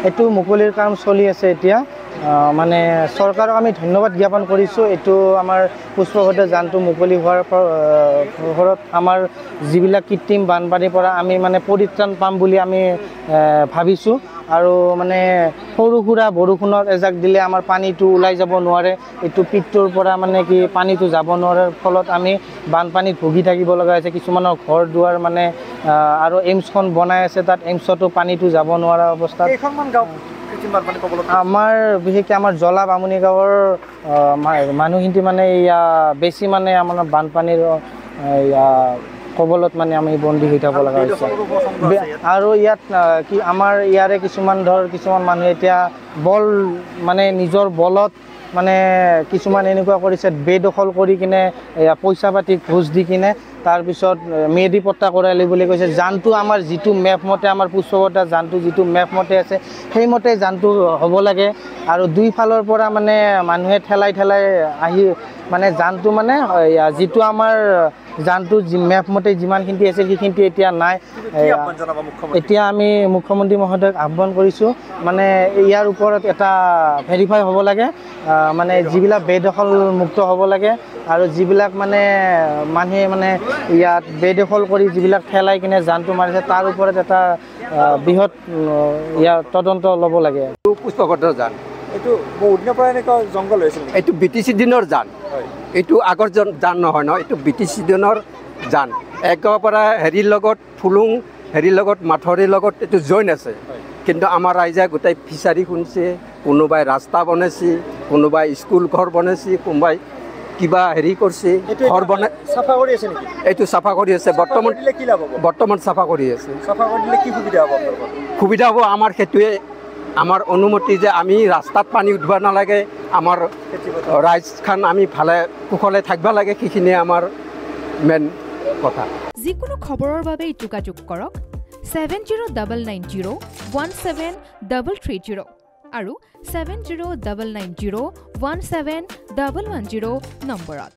এইটো মুকলিৰ কাম চলি আছে এতিয়া মানে চৰকাৰক আমি ধন্যবাদ জ্ঞাপন কৰিছোঁ এইটো আমাৰ পুষ্পভদ্ৰ যানটো মুকলি হোৱাৰ ফলত আমাৰ যিবিলাক কৃত্ৰিম বানপানীৰ পৰা আমি মানে পৰিত্ৰাণ পাম বুলি আমি ভাবিছোঁ আৰু মানে সৰু সুৰা বৰষুণত এজাক দিলে আমাৰ পানীটো ওলাই যাব নোৱাৰে এইটো পিটটোৰ পৰা মানে কি পানীটো যাব নোৱাৰাৰ ফলত আমি বানপানীত ভুগি থাকিব লগা হৈছে কিছুমানৰ ঘৰ দুৱাৰ মানে আৰু এইমছখন বনাই আছে তাত এইমছতো পানীটো যাব নোৱাৰা অৱস্থাত আমাৰ বিশেষকৈ আমাৰ জলা বামুণী গাঁৱৰ মানুহখিনি মানে বেছি মানে আমাৰ বানপানীৰ কবলত মানে আমি বন্দী হৈ থাকিব লগা হৈছে আৰু ইয়াত কি আমাৰ ইয়াৰে কিছুমান মানুহে এতিয়া বল মানে নিজৰ বলত মানে কিছুমান এনেকুৱা কৰিছে বেদখল কৰি কিনে পইচা পাতি ঘোষ দি কিনে তাৰপিছত মেদি পট্টা কৰালি বুলি কৈছে যানটো আমাৰ যিটো মেপ মতে আমাৰ পুষ্পভদ্ৰ যানটো যিটো মেপ মতে আছে সেইমতে যানটো হ'ব লাগে আৰু দুই ফালৰ পৰা মানে মানুহে ঠেলাই আহি মানে যানটো মানে যিটো আমাৰ যানটো মেপ মতে যিমানখিনি আছিল সেইখিনি এতিয়া নাই এতিয়া আমি মুখ্যমন্ত্ৰী মহোদয়ক আহ্বান কৰিছোঁ মানে ইয়াৰ ওপৰত এটা ভেৰিফাই হ'ব লাগে মানে যিবিলাক বেদখল মুক্ত হ'ব লাগে আৰু যিবিলাক মানে মানুহে মানে ইয়াত বেদখল কৰি যিবিলাক ঠেলাই কিনে যানটো মাৰিছে তাৰ ওপৰত এটা বৃহৎ ইয়াৰ তদন্ত ল'ব লাগে পুষ্পভদ্ৰ যান এইটো বহুত দিনৰ পৰা এনেকুৱা জংঘল হৈছিল এইটো BTC দিনৰ যান এইটো আগৰ যান নহয় ন এইটো BTC দিনৰ যান একৰ পৰা হেৰিৰ লগত ফুলুং হেৰিৰ লগত মাথৰিৰ লগত এইটো জইন আছে কিন্তু আমাৰ ৰাইজে গোটেই ফিচাৰী খুলিছে কোনোবাই ৰাস্তা বনাইছে কোনোবাই স্কুল ঘৰ বনাইছে কোনোবাই কিবা হেৰি কৰিছে ঘৰ বনাই চাফা কৰি আছে নেকি এইটো চাফা কৰি আছে বৰ্তমান চাফা কৰি আছে চাফা কৰি দিলে কি সুবিধা হ'ব সুবিধা হ'ব আমাৰ সেইটোৱে আমাৰ অনুমতি যে আমি ৰাস্তাত পানী উঠিব নালাগে আমাৰ ৰাইজখান আমি ভালে কুশলে থাকিব লাগে সেইখিনিয়ে আমাৰ মেইন কথা যিকোনো খবৰৰ বাবে যোগাযোগ কৰক 7099017330 আৰু 7099017110 নম্বৰত